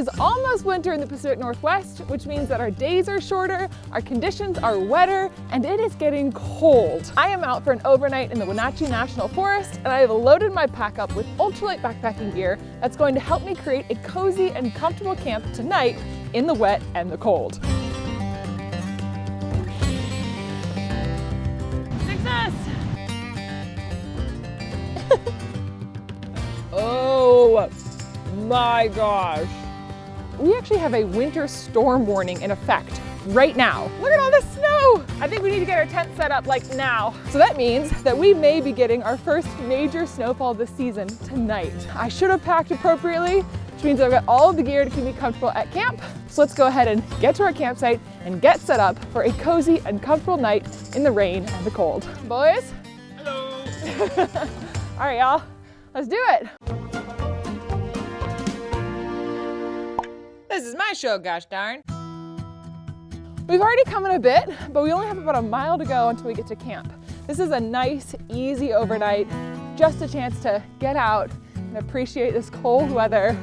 is almost winter in the Pacific Northwest, which means that our days are shorter, our conditions are wetter, and it is getting cold. I am out for an overnight in the Wenatchee National Forest, and I have loaded my pack up with ultralight backpacking gear that's going to help me create a cozy and comfortable camp tonight in the wet and the cold. Success! Oh my gosh. We actually have a winter storm warning in effect right now. Look at all this snow. I think we need to get our tent set up like now. So that means that we may be getting our first major snowfall this season tonight. I should have packed appropriately, which means I've got all of the gear to keep me comfortable at camp. So let's go ahead and get to our campsite and get set up for a cozy and comfortable night in the rain and the cold. Boys? Hello. All right, y'all, let's do it. This is my show, gosh darn. We've already come in a bit, but we only have about a mile to go until we get to camp. This is a nice, easy overnight, just a chance to get out and appreciate this cold weather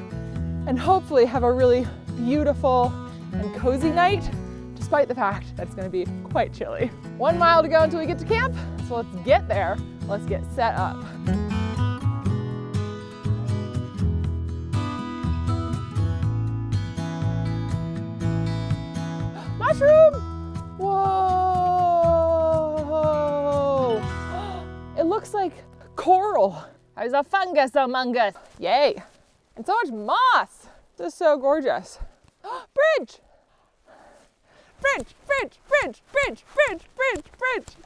and hopefully have a really beautiful and cozy night, despite the fact that it's gonna be quite chilly. 1 mile to go until we get to camp, so let's get there, let's get set up. Mushroom! Whoa! It looks like coral. There's a fungus among us. Yay! And so much moss. This is so gorgeous. Bridge! Bridge, bridge, bridge, bridge, bridge, bridge, bridge.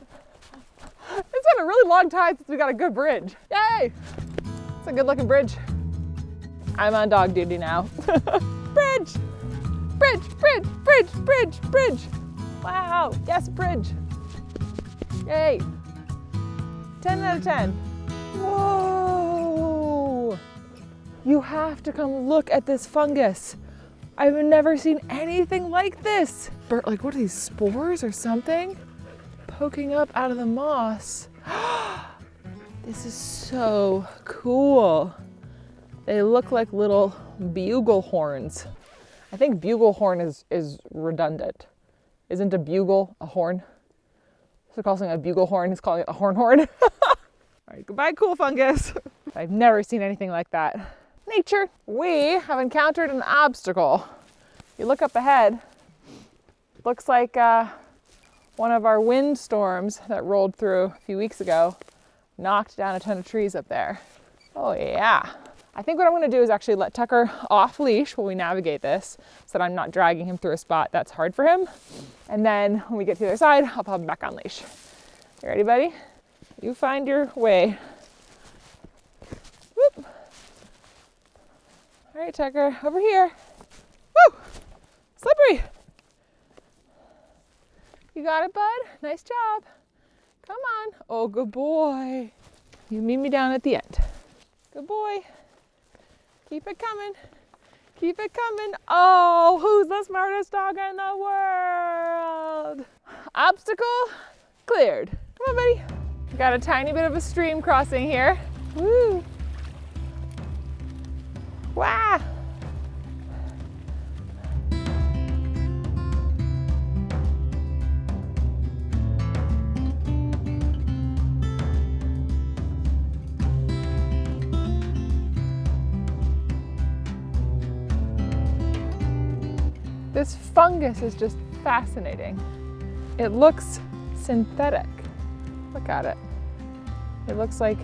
It's been a really long time since we got a good bridge. Yay! It's a good looking bridge. I'm on dog duty now. Bridge! Bridge, bridge, bridge, bridge, bridge. Wow, yes, bridge. Yay. 10 out of 10. Whoa. You have to come look at this fungus. I've never seen anything like this. Like, what are these, spores or something? Poking up out of the moss. This is so cool. They look like little bugle horns. I think bugle horn is redundant. Isn't a bugle a horn? So calling it a bugle horn, he's calling it a horn horn. All right, goodbye, cool fungus. I've never seen anything like that. Nature. We have encountered an obstacle. You look up ahead, looks like one of our wind storms that rolled through a few weeks ago knocked down a ton of trees up there. Oh yeah. I think what I'm gonna do is actually let Tucker off leash while we navigate this so that I'm not dragging him through a spot that's hard for him. And then when we get to the other side, I'll pop him back on leash. You ready, buddy? You find your way. Whoop. All right, Tucker, over here. Woo! Slippery. You got it, bud? Nice job. Come on. Oh, good boy. You meet me down at the end. Good boy. Keep it coming. Keep it coming. Oh, who's the smartest dog in the world? Obstacle cleared. Come on, buddy. We got a tiny bit of a stream crossing here. Woo. Wow. This fungus is just fascinating. It looks synthetic. Look at it. It looks like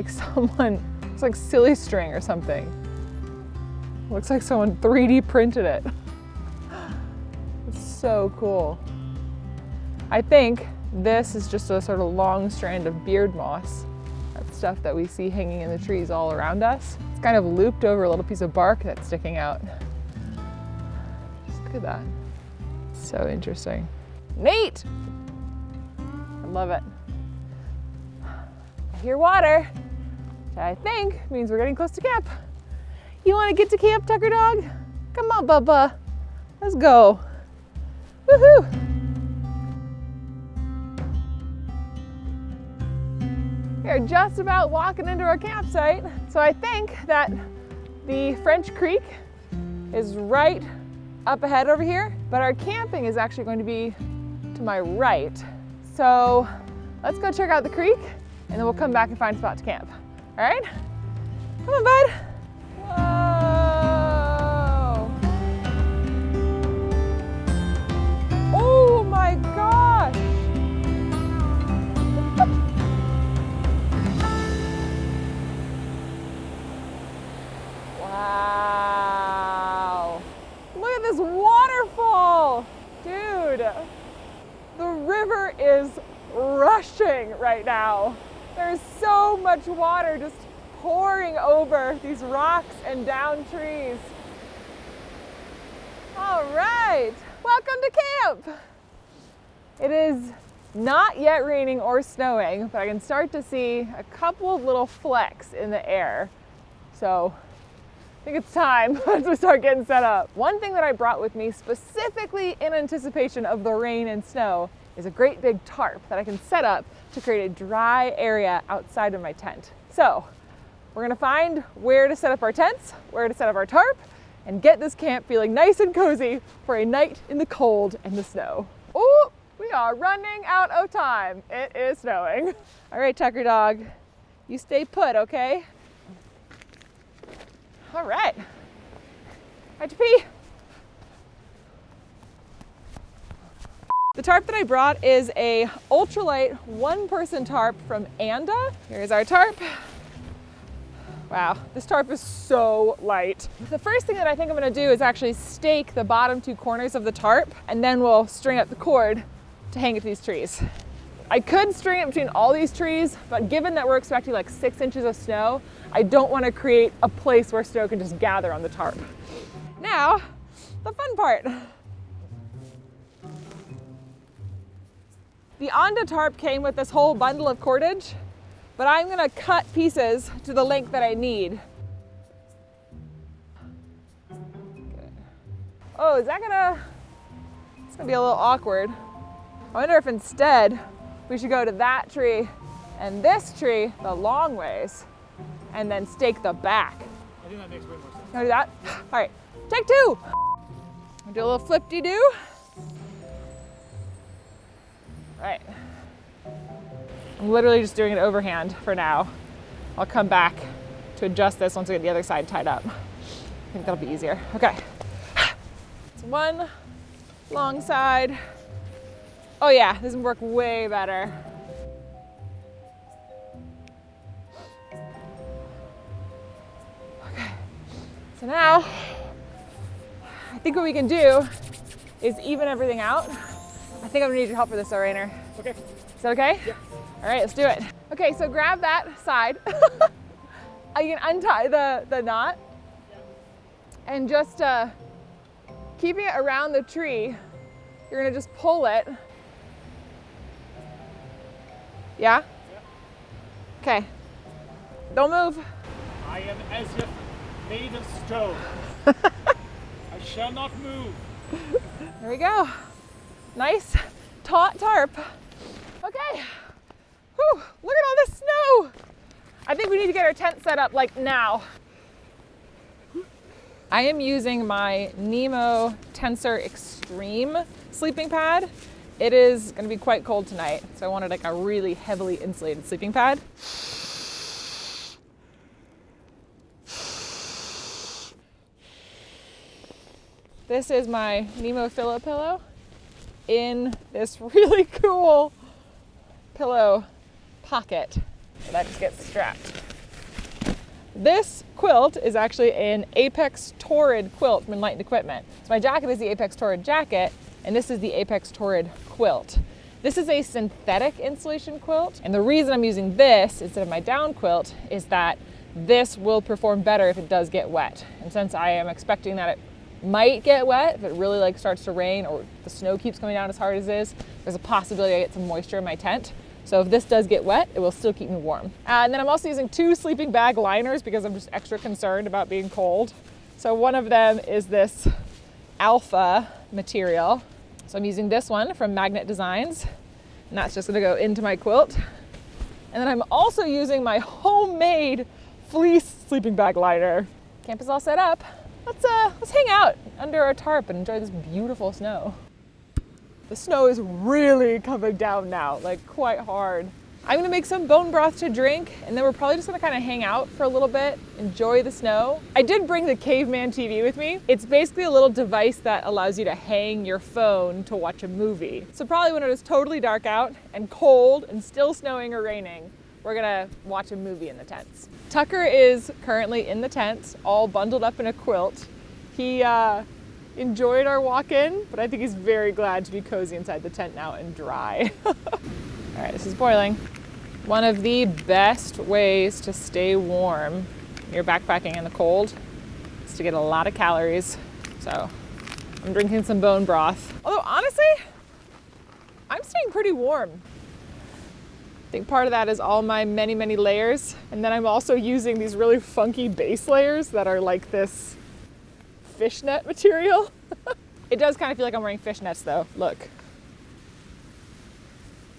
someone, it's like silly string or something. It looks like someone 3D printed it. It's so cool. I think this is just a sort of long strand of beard moss. That's stuff that we see hanging in the trees all around us. It's kind of looped over a little piece of bark that's sticking out. Look at that. So interesting. Neat! I love it. I hear water, which I think means we're getting close to camp. You want to get to camp, Tucker dog? Come on, Bubba. Let's go. Woohoo! We're just about walking into our campsite. So I think that the French Creek is right up ahead over here, but our camping is actually going to be to my right. So let's go check out the creek and then we'll come back and find a spot to camp. All right? Come on, bud. Whoa. Oh my gosh. Wow. Look at this waterfall. Dude, the river is rushing right now. There's so much water just pouring over these rocks and down trees. All right, welcome to camp. It is not yet raining or snowing, but I can start to see a couple of little flecks in the air. So I think it's time once we start getting set up. One thing that I brought with me specifically in anticipation of the rain and snow is a great big tarp that I can set up to create a dry area outside of my tent. So we're gonna find where to set up our tents, where to set up our tarp, and get this camp feeling nice and cozy for a night in the cold and the snow. Oh, we are running out of time. It is snowing. All right, Tucker dog, you stay put, okay? All right, how'd you pee? The tarp that I brought is a ultralight one-person tarp from Anda. Here's our tarp. Wow, this tarp is so light. The first thing that I think I'm gonna do is actually stake the bottom two corners of the tarp, and then we'll string up the cord to hang it to these trees. I could string it between all these trees, but given that we're expecting like 6 inches of snow, I don't want to create a place where snow can just gather on the tarp. Now, the fun part. The Anda tarp came with this whole bundle of cordage, but I'm gonna cut pieces to the length that I need. Oh, it's gonna be a little awkward. I wonder if instead we should go to that tree and this tree the long ways and then stake the back. I think that makes way more sense. You wanna do that? All right, take two. I'll do a little flip-de-doo. All right. I'm literally just doing it overhand for now. I'll come back to adjust this once I get the other side tied up. I think that'll be easier. Okay. It's one long side. Oh yeah, this will work way better. Okay, so now, I think what we can do is even everything out. I think I'm gonna need your help for this though, Rainer. Okay. Is that okay? Yeah. All right, let's do it. Okay, so grab that side. You can untie the knot. Yeah. And just keeping it around the tree, you're gonna just pull it. Yeah? Yeah. Okay. Don't move. I am as if made of stone. I shall not move. There we go. Nice taut tarp. Okay. Whew, look at all this snow. I think we need to get our tent set up like now. I am using my Nemo Tensor Extreme sleeping pad. It is going to be quite cold tonight, so I wanted like a really heavily insulated sleeping pad. This is my Nemo Pillow pillow in this really cool pillow pocket that just gets strapped. This quilt is actually an Apex Torrid quilt from Enlightened Equipment. So my jacket is the Apex Torrid jacket, and this is the Apex Torrid quilt. This is a synthetic insulation quilt, and the reason I'm using this instead of my down quilt is that this will perform better if it does get wet. And since I am expecting that it might get wet, if it really starts to rain or the snow keeps coming down as hard as it is, there's a possibility I get some moisture in my tent. So if this does get wet, it will still keep me warm. And then I'm also using 2 sleeping bag liners because I'm just extra concerned about being cold. So one of them is this alpha material. So I'm using this one from Magnet Designs, and that's just gonna go into my quilt. And then I'm also using my homemade fleece sleeping bag liner. Camp is all set up. let's hang out under our tarp and enjoy this beautiful snow. The snow is really coming down now, like quite hard. I'm gonna make some bone broth to drink, and then we're probably just gonna kind of hang out for a little bit, enjoy the snow. I did bring the Caveman TV with me. It's basically a little device that allows you to hang your phone to watch a movie. So probably when it is totally dark out and cold and still snowing or raining, we're gonna watch a movie in the tents. Tucker is currently in the tent, all bundled up in a quilt. He enjoyed our walk-in, but I think he's very glad to be cozy inside the tent now and dry. All right, this is boiling. One of the best ways to stay warm when you're backpacking in the cold is to get a lot of calories. So I'm drinking some bone broth. Although honestly, I'm staying pretty warm. I think part of that is all my many, many layers. And then I'm also using these really funky base layers that are like this fishnet material. It does kind of feel like I'm wearing fishnets though. Look.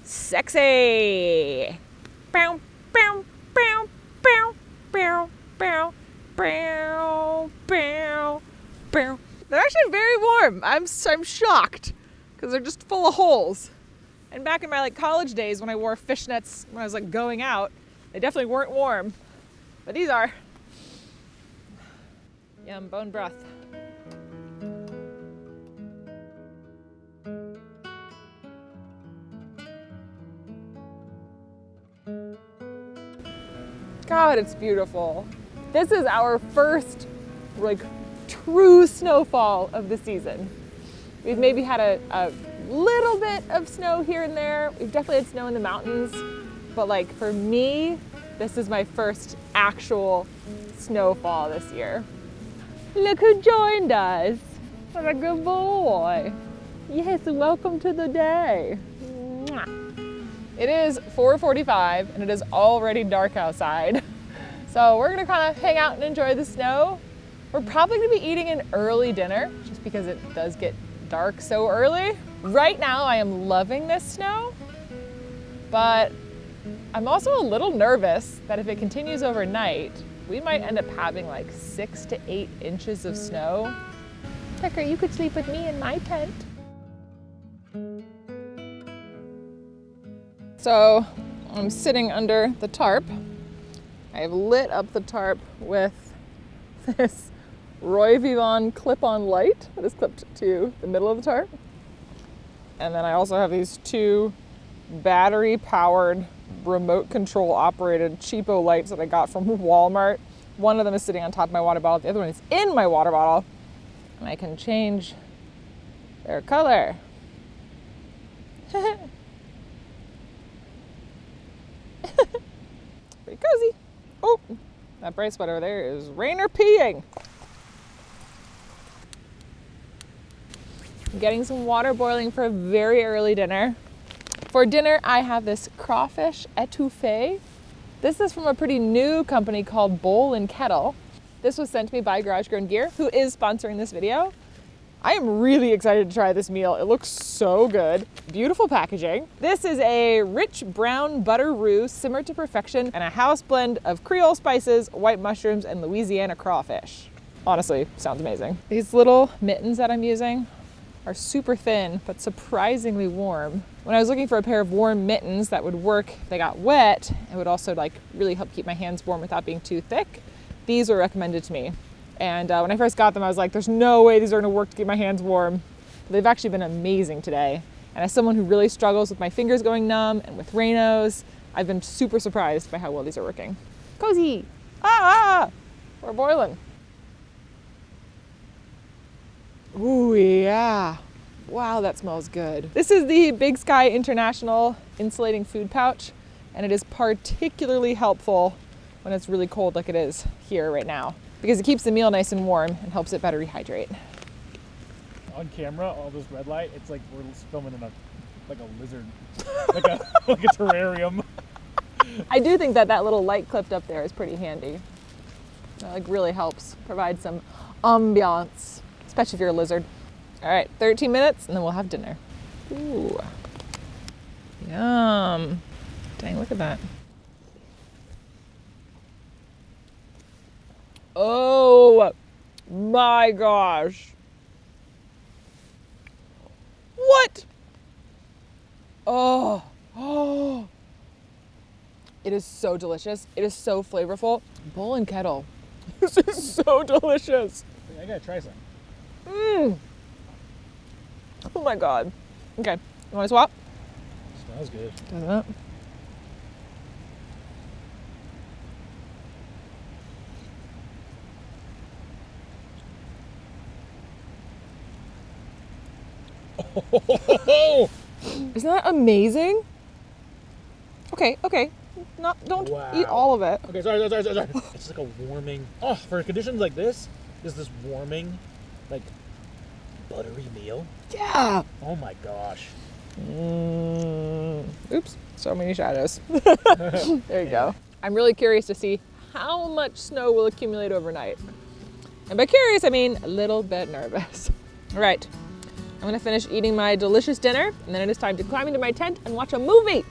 Sexy. Bow, bow, bow, bow, bow, bow, bow, bow, bow. They're actually very warm. I'm shocked because they're just full of holes. And back in my like college days when I wore fishnets when I was like going out, they definitely weren't warm, but these are. Yum, bone broth. God, it's beautiful. This is our first like true snowfall of the season. We've maybe had a little bit of snow here and there. We've definitely had snow in the mountains, but like for me, this is my first actual snowfall this year. Look who joined us. What a good boy. Yes, welcome to the day. Mwah. It is 4:45 and it is already dark outside. So we're gonna kind of hang out and enjoy the snow. We're probably gonna be eating an early dinner just because it does get dark so early. Right now I am loving this snow, but I'm also a little nervous that if it continues overnight, we might end up having like 6 to 8 inches of snow. Tucker, you could sleep with me in my tent. So I'm sitting under the tarp. I have lit up the tarp with this Roy Vivon clip-on light that is clipped to the middle of the tarp. And then I also have these 2 battery-powered, remote control operated cheapo lights that I got from Walmart. One of them is sitting on top of my water bottle. The other one is in my water bottle. And I can change their color. Pretty cozy. Oh, that bright spot over there is rain or peeing. I'm getting some water boiling for a very early dinner. For dinner, I have this crawfish etouffee. This is from a pretty new company called Bowl and Kettle. This was sent to me by Garage Grown Gear, who is sponsoring this video. I am really excited to try this meal. It looks so good. Beautiful packaging. This is a rich brown butter roux simmered to perfection and a house blend of Creole spices, white mushrooms, and Louisiana crawfish. Honestly, sounds amazing. These little mittens that I'm using are super thin, but surprisingly warm. When I was looking for a pair of warm mittens that would work if they got wet, it would also like really help keep my hands warm without being too thick, these were recommended to me. And when I first got them, I was like, there's no way these are gonna work to keep my hands warm. But they've actually been amazing today. And as someone who really struggles with my fingers going numb and with Raynos, I've been super surprised by how well these are working. Cozy! We're boiling. Ooh, yeah. Wow, that smells good. This is the Big Sky International insulating food pouch, and it is particularly helpful when it's really cold like it is here right now, because it keeps the meal nice and warm and helps it better rehydrate. On camera, all this red light, it's like we're filming in a lizard, like a terrarium. I do think that little light clipped up there is pretty handy. It like really helps provide some ambiance, especially if you're a lizard. All right, 13 minutes and then we'll have dinner. Ooh, yum. Dang, look at that. Oh, my gosh. What? Oh, oh. It is so delicious. It is so flavorful. Bowl and kettle. This is so delicious. I gotta try some. Mmm. Oh my God. Okay, you wanna swap? Smells good. Doesn't it? Oh, Isn't that amazing? Okay, okay. Don't Wow. eat all of it. okay, sorry. It's like a warming. Oh, for conditions like this warming, like buttery meal. Yeah. Oh my gosh. Oops, so many shadows. There you go. I'm really curious to see how much snow will accumulate overnight. And by curious, I mean a little bit nervous. All right, I'm gonna finish eating my delicious dinner, and then it is time to climb into my tent and watch a movie.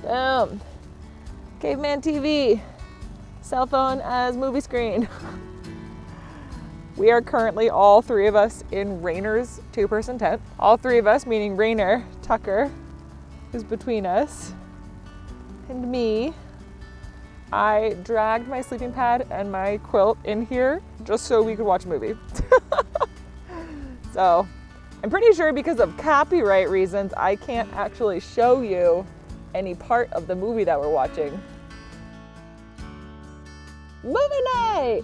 Boom. Caveman TV. Cell phone as movie screen. We are currently all three of us in Rainer's two-person tent. All three of us, meaning Rainer, Tucker, is between us, and me. I dragged my sleeping pad and my quilt in here just so we could watch a movie. So I'm pretty sure because of copyright reasons, I can't actually show you any part of the movie that we're watching. Movie night!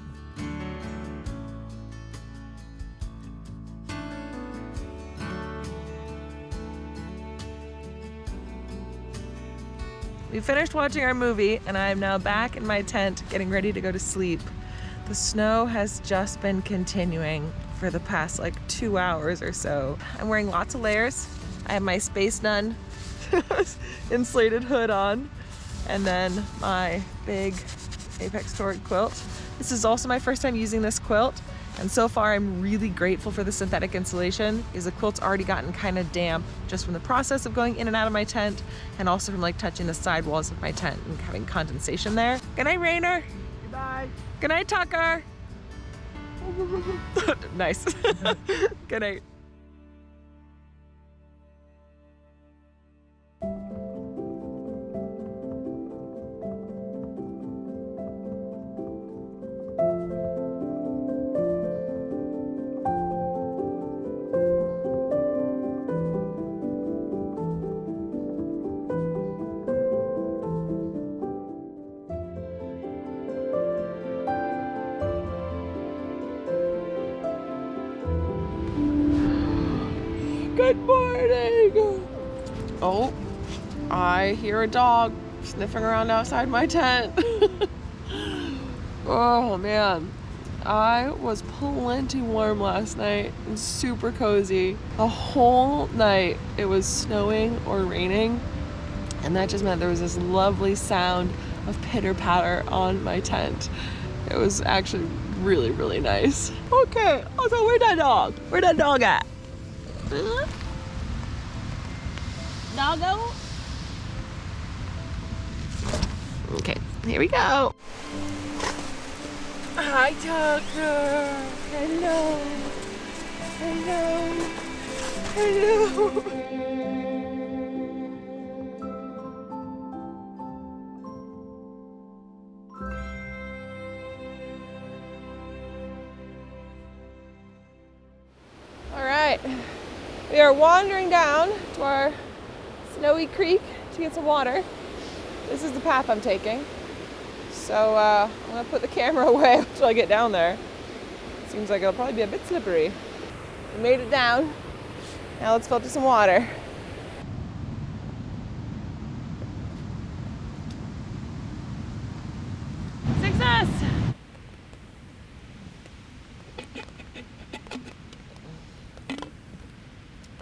We finished watching our movie and I am now back in my tent getting ready to go to sleep. The snow has just been continuing for the past like 2 hours or so. I'm wearing lots of layers. I have my Space Nun insulated hood on, and then my big Apex Torrid quilt. This is also my first time using this quilt, and so far I'm really grateful for the synthetic insulation because the quilt's already gotten kind of damp just from the process of going in and out of my tent, and also from like touching the sidewalls of my tent and having condensation there. Good night, Rainer. Goodbye. Good night, Tucker. Nice. Good night. Good morning. Oh, I hear a dog sniffing around outside my tent. Oh man, I was plenty warm last night and super cozy. The whole night it was snowing or raining, and that just meant there was this lovely sound of pitter patter on my tent. It was actually really, really nice. Okay, so where's that dog? Where's that dog at? Doggo? Okay, here we go. Hi, Tucker. Hello. Hello. Hello. All right, we are wandering down to our snowy creek to get some water. This is the path I'm taking. So I'm gonna put the camera away until I get down there. Seems like it'll probably be a bit slippery. We made it down. Now let's filter some water. Success!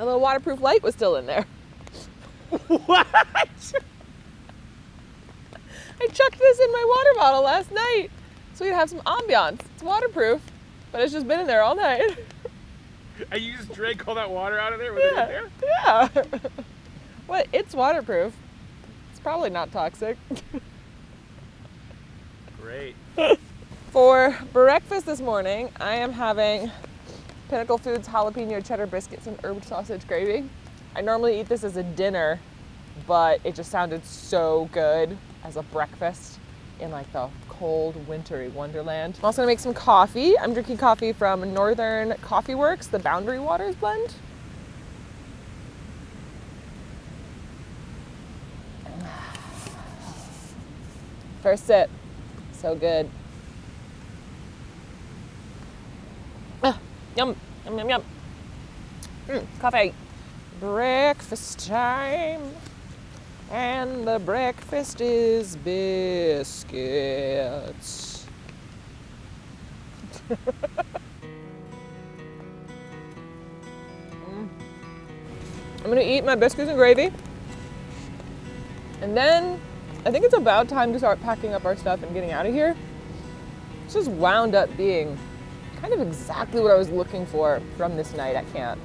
A little waterproof light was still in there. What? I chucked this in my water bottle last night. so we'd have some ambiance. It's waterproof, but it's just been in there all night. And you just drank all that water out of there with it in there? Yeah. Well, it's waterproof. It's probably not toxic. Great. For breakfast this morning, I am having Pinnacle Foods jalapeno cheddar biscuits and herb sausage gravy. I normally eat this as a dinner, but it just sounded so good as a breakfast in like the cold, wintry wonderland. I'm also gonna make some coffee. I'm drinking coffee from Northern Coffee Works, the Boundary Waters blend. First sip, so good. Yum, yum, yum, yum. Coffee. Breakfast time. And the breakfast is biscuits. I'm gonna eat my biscuits and gravy. And then I think it's about time to start packing up our stuff and getting out of here. This just wound up being kind of exactly what I was looking for from this night at camp.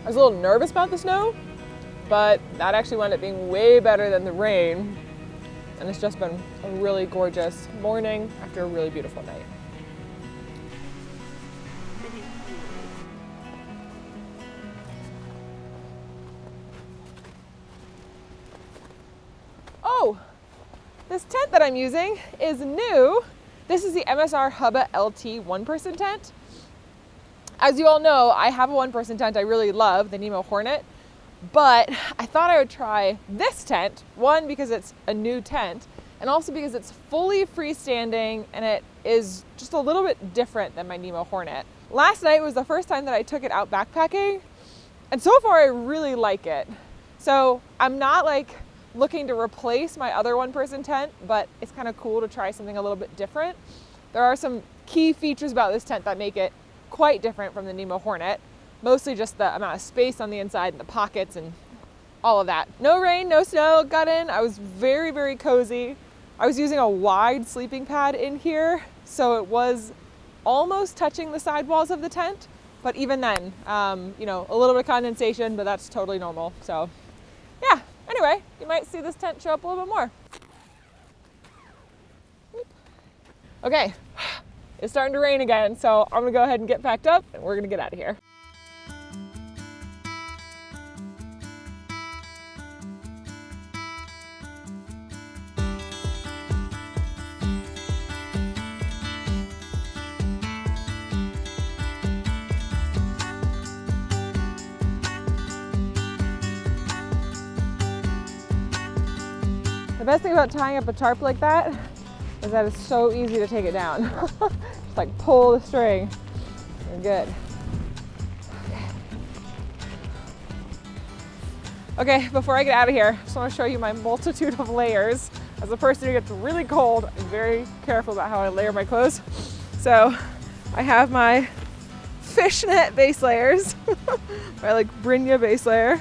I was a little nervous about the snow, but that actually wound up being way better than the rain. And it's just been a really gorgeous morning after a really beautiful night. Oh, this tent that I'm using is new. This is the MSR Hubba LT one-person tent. As you all know, I have a one-person tent I really love, the Nemo Hornet, but I thought I would try this tent, one, because it's a new tent, and also because it's fully freestanding and it is just a little bit different than my Nemo Hornet. Last night was the first time that I took it out backpacking, and so far I really like it. So I'm not like looking to replace my other one-person tent, but it's kind of cool to try something a little bit different. There are some key features about this tent that make it quite different from the Nemo Hornet, mostly just the amount of space on the inside and the pockets and all of that. No rain, no snow, got in. I was very, very cozy. I was using a wide sleeping pad in here, so it was almost touching the sidewalls of the tent, but even then, you know, a little bit of condensation, but that's totally normal. So yeah, anyway, you might see this tent show up a little bit more. Okay, it's starting to rain again, so I'm gonna go ahead and get packed up and we're gonna get out of here. The best thing about tying up a tarp like that is that it's so easy to take it down. Just like pull the string. You're good. Okay, before I get out of here, I just want to show you my multitude of layers. As a person who gets really cold, I'm very careful about how I layer my clothes. So I have my fishnet base layers, my like Brynja base layer.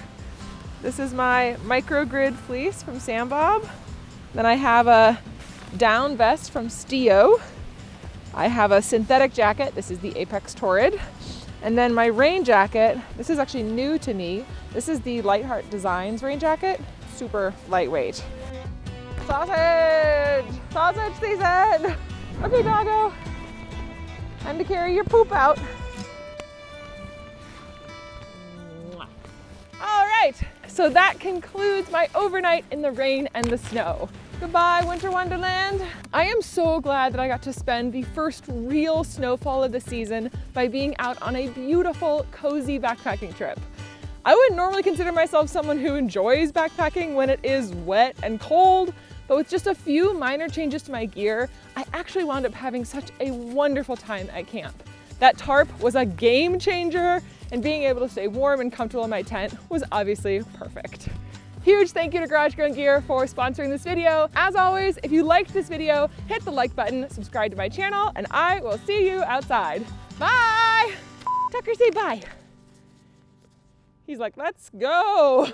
This is my microgrid fleece from Sam Bob. Then I have a down vest from Stio. I have a synthetic jacket. This is the Apex Torrid. And then my rain jacket, this is actually new to me. This is the Lightheart Designs rain jacket. Super lightweight. Sausage! Sausage season! Okay, doggo. Time to carry your poop out. All right, so that concludes my overnight in the rain and the snow. Goodbye, Winter Wonderland. I am so glad that I got to spend the first real snowfall of the season by being out on a beautiful, cozy backpacking trip. I wouldn't normally consider myself someone who enjoys backpacking when it is wet and cold, but with just a few minor changes to my gear, I actually wound up having such a wonderful time at camp. That tarp was a game changer, and being able to stay warm and comfortable in my tent was obviously perfect. Huge thank you to Garage Grown Gear for sponsoring this video. As always, if you liked this video, hit the like button, subscribe to my channel, and I will see you outside. Bye! Tucker, say bye. He's like, let's go.